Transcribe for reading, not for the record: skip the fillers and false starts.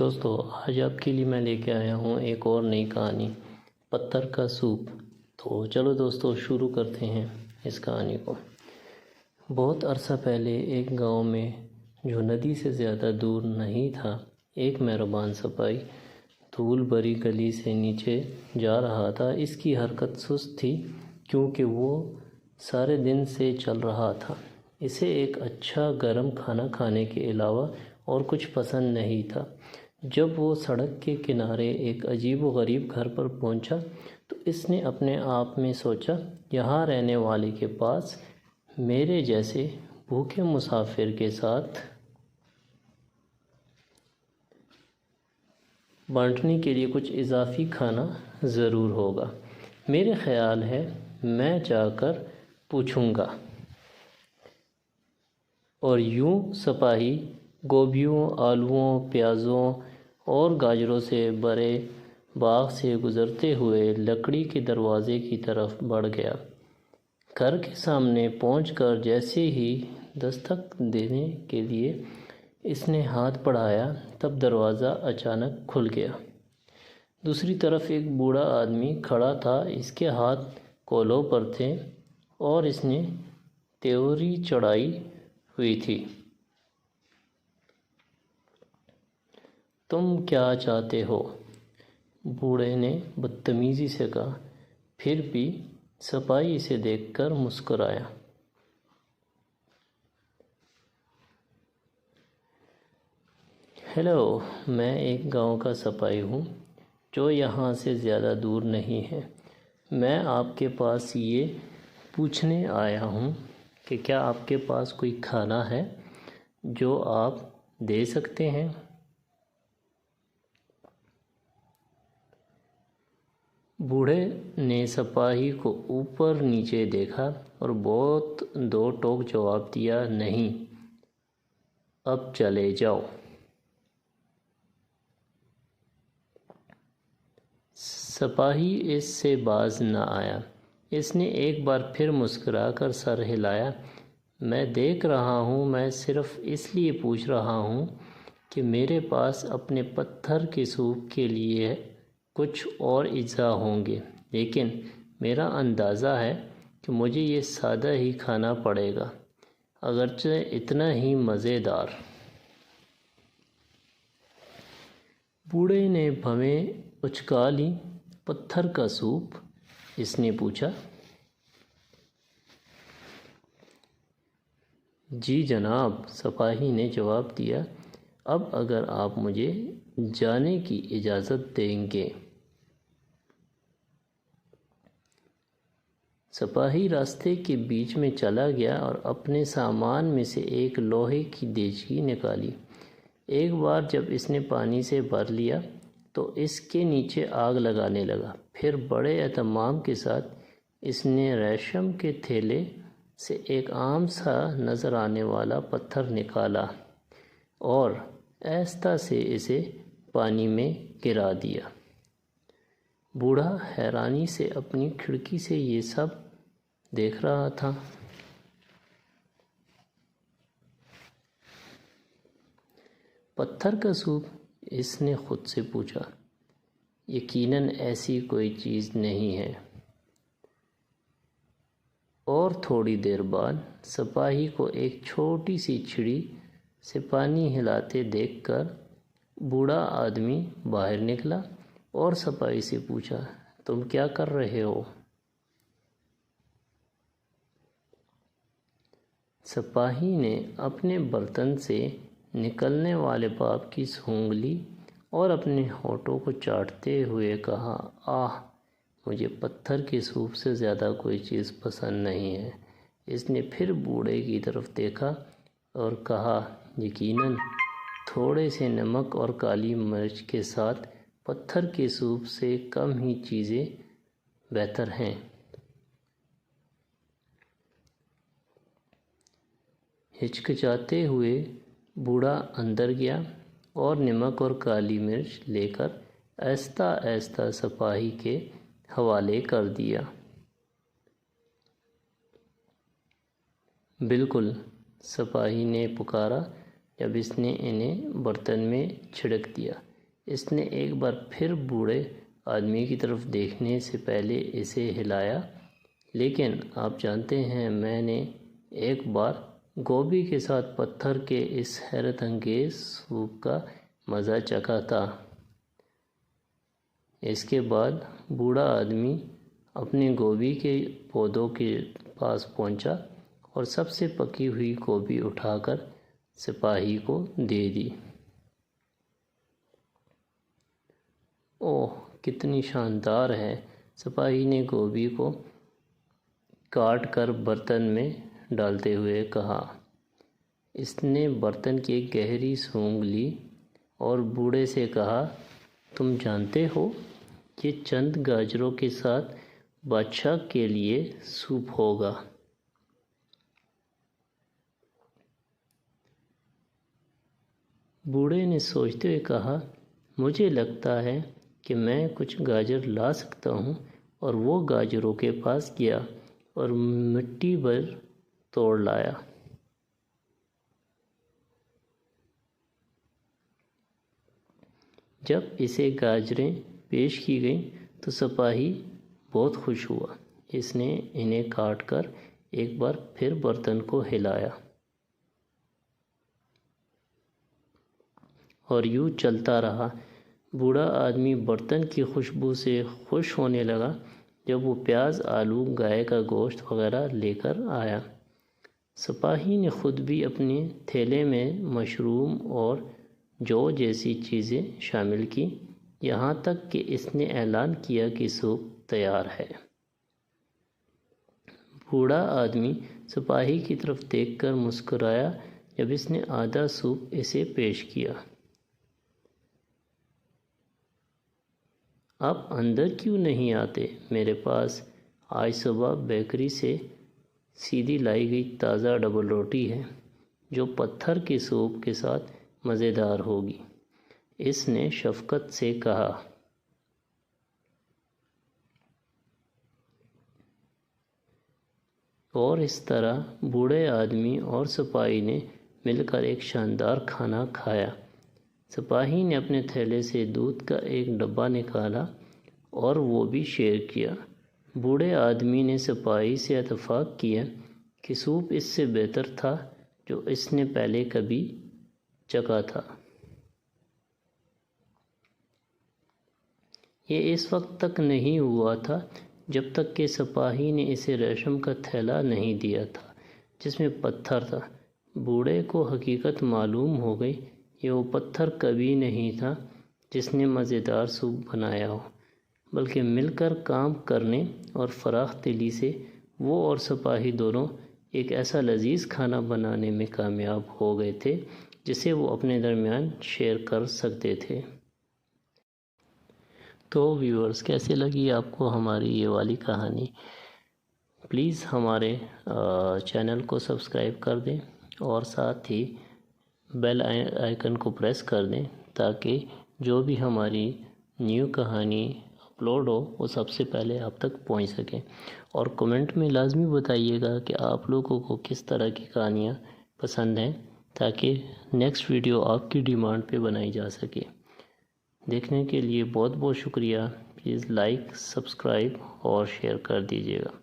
دوستو آج آپ کے لیے میں لے کے آیا ہوں ایک اور نئی کہانی، پتھر کا سوپ۔ تو چلو دوستو شروع کرتے ہیں اس کہانی کو۔ بہت عرصہ پہلے ایک گاؤں میں جو ندی سے زیادہ دور نہیں تھا، ایک مہربان سپاہی دھول بھری گلی سے نیچے جا رہا تھا۔ اس کی حرکت سست تھی کیونکہ وہ سارے دن سے چل رہا تھا۔ اسے ایک اچھا گرم کھانا کھانے کے علاوہ اور کچھ پسند نہیں تھا۔ جب وہ سڑک کے کنارے ایک عجیب و غریب گھر پر پہنچا تو اس نے اپنے آپ میں سوچا، یہاں رہنے والے کے پاس میرے جیسے بھوکے مسافر کے ساتھ بانٹنے کے لیے کچھ اضافی کھانا ضرور ہوگا۔ میرے خیال ہے میں جا کر پوچھوں گا۔ اور یوں سپاہی گوبھیوں، آلوؤں، پیازوں اور گاجروں سے بھرے باغ سے گزرتے ہوئے لکڑی کے دروازے کی طرف بڑھ گیا۔ گھر کے سامنے پہنچ کر جیسے ہی دستک دینے کے لیے اس نے ہاتھ بڑھایا، تب دروازہ اچانک کھل گیا۔ دوسری طرف ایک بوڑھا آدمی کھڑا تھا۔ اس کے ہاتھ کولوں پر تھے اور اس نے تیوری چڑھائی ہوئی تھی۔ تم کیا چاہتے ہو؟ بوڑھے نے بدتمیزی سے کہا۔ پھر بھی سپاہی اسے دیکھ کر مسکرایا۔ ہیلو، میں ایک گاؤں کا سپاہی ہوں جو یہاں سے زیادہ دور نہیں ہے۔ میں آپ کے پاس یہ پوچھنے آیا ہوں کہ کیا آپ کے پاس کوئی کھانا ہے جو آپ دے سکتے ہیں؟ بوڑھے نے سپاہی کو اوپر نیچے دیکھا اور بہت دو ٹوک جواب دیا، نہیں، اب چلے جاؤ۔ سپاہی اس سے باز نہ آیا۔ اس نے ایک بار پھر مسکرا کر سر ہلایا۔ میں دیکھ رہا ہوں، میں صرف اس لیے پوچھ رہا ہوں کہ میرے پاس اپنے پتھر کے سوپ کے لیے کچھ اور اجزاء ہوں گے، لیکن میرا اندازہ ہے کہ مجھے یہ سادہ ہی کھانا پڑے گا، اگرچہ اتنا ہی مزیدار۔ بوڑھے نے بھویں اچکا لی۔ پتھر کا سوپ؟ اس نے پوچھا۔ جی جناب، سپاہی نے جواب دیا۔ اب اگر آپ مجھے جانے کی اجازت دیں گے۔ سپاہی راستے کے بیچ میں چلا گیا اور اپنے سامان میں سے ایک لوہے کی دیچی نکالی۔ ایک بار جب اس نے پانی سے بھر لیا تو اس کے نیچے آگ لگانے لگا۔ پھر بڑے اہتمام کے ساتھ اس نے ریشم کے تھیلے سے ایک عام سا نظر آنے والا پتھر نکالا اور آہستہ سے اسے پانی میں گرا دیا۔ بوڑھا حیرانی سے اپنی کھڑکی سے یہ سب دیکھ رہا تھا۔ پتھر کا سوپ؟ اس نے خود سے پوچھا۔ یقیناً ایسی کوئی چیز نہیں ہے۔ اور تھوڑی دیر بعد سپاہی کو ایک چھوٹی سی چھڑی سے پانی ہلاتے دیکھ کر بوڑھا آدمی باہر نکلا اور سپاہی سے پوچھا، تم کیا کر رہے ہو؟ سپاہی نے اپنے برتن سے نکلنے والے بھاپ کی سونگھ لی اور اپنے ہونٹوں کو چاٹتے ہوئے کہا، آہ، مجھے پتھر کے سوپ سے زیادہ کوئی چیز پسند نہیں ہے۔ اس نے پھر بوڑھے کی طرف دیکھا اور کہا، یقیناً تھوڑے سے نمک اور کالی مرچ کے ساتھ پتھر کے سوپ سے کم ہی چیزیں بہتر ہیں۔ ہچکچاتے ہوئے بوڑھا اندر گیا اور نمک اور کالی مرچ لے کر آہستہ آہستہ سپاہی کے حوالے کر دیا۔ بالکل، سپاہی نے پکارا جب اس نے انہیں برتن میں چھڑک دیا۔ اس نے ایک بار پھر بوڑھے آدمی کی طرف دیکھنے سے پہلے اسے ہلایا، لیکن آپ جانتے ہیں میں نے ایک بار گوبھی کے ساتھ پتھر کے اس حیرت انگیز سوپ کا مزہ چکھا تھا۔ اس کے بعد بوڑھا آدمی اپنے گوبھی کے پودوں کے پاس پہنچا اور سب سے پکی ہوئی گوبھی اٹھا کر سپاہی کو دے دی۔ اوہ کتنی شاندار ہے، سپاہی نے گوبھی کو کاٹ کر برتن میں ڈالتے ہوئے کہا۔ اس نے برتن کی ایک گہری سونگھ لی اور بوڑھے سے کہا، تم جانتے ہو یہ چند گاجروں کے ساتھ بادشاہ کے لیے سوپ ہوگا۔ بوڑھے نے سوچتے ہوئے کہا، مجھے لگتا ہے کہ میں کچھ گاجر لا سکتا ہوں، اور وہ گاجروں کے پاس گیا اور مٹی بھر توڑ لایا۔ جب اسے گاجریں پیش کی گئیں تو سپاہی بہت خوش ہوا۔ اس نے انہیں کاٹ کر ایک بار پھر برتن کو ہلایا اور یوں چلتا رہا۔ بوڑھا آدمی برتن کی خوشبو سے خوش ہونے لگا۔ جب وہ پیاز، آلو، گائے کا گوشت وغیرہ لے کر آیا، سپاہی نے خود بھی اپنے تھیلے میں مشروم اور جو جیسی چیزیں شامل کی، یہاں تک کہ اس نے اعلان کیا کہ سوپ تیار ہے۔ بوڑھا آدمی سپاہی کی طرف دیکھ کر مسکرایا جب اس نے آدھا سوپ اسے پیش کیا۔ آپ اندر کیوں نہیں آتے؟ میرے پاس آج صبح بیکری سے سیدھی لائی گئی تازہ ڈبل روٹی ہے جو پتھر کے سوپ کے ساتھ مزیدار ہوگی، اس نے شفقت سے کہا۔ اور اس طرح بوڑھے آدمی اور سپاہی نے مل کر ایک شاندار کھانا کھایا۔ سپاہی نے اپنے تھیلے سے دودھ کا ایک ڈبہ نکالا اور وہ بھی شیئر کیا۔ بوڑھے آدمی نے سپاہی سے اتفاق کیا کہ سوپ اس سے بہتر تھا جو اس نے پہلے کبھی چکھا تھا۔ یہ اس وقت تک نہیں ہوا تھا جب تک کہ سپاہی نے اسے ریشم کا تھیلا نہیں دیا تھا جس میں پتھر تھا۔ بوڑھے کو حقیقت معلوم ہو گئی، یہ وہ پتھر کبھی نہیں تھا جس نے مزیدار سوپ بنایا ہو، بلکہ مل کر کام کرنے اور فراخ دلی سے وہ اور سپاہی دونوں ایک ایسا لذیذ کھانا بنانے میں کامیاب ہو گئے تھے جسے وہ اپنے درمیان شیئر کر سکتے تھے۔ تو ویورز، کیسے لگی آپ کو ہماری یہ والی کہانی؟ پلیز ہمارے چینل کو سبسکرائب کر دیں اور ساتھ ہی بیل آئیکن کو پریس کر دیں تاکہ جو بھی ہماری نیو کہانی اپلوڈ ہو وہ سب سے پہلے آپ تک پہنچ سکیں۔ اور کمنٹ میں لازمی بتائیے گا کہ آپ لوگوں کو کس طرح کی کہانیاں پسند ہیں تاکہ نیکسٹ ویڈیو آپ کی ڈیمانڈ پہ بنائی جا سکے۔ دیکھنے کے لیے بہت بہت شکریہ۔ پلیز لائک، سبسکرائب اور شیئر کر دیجیے گا۔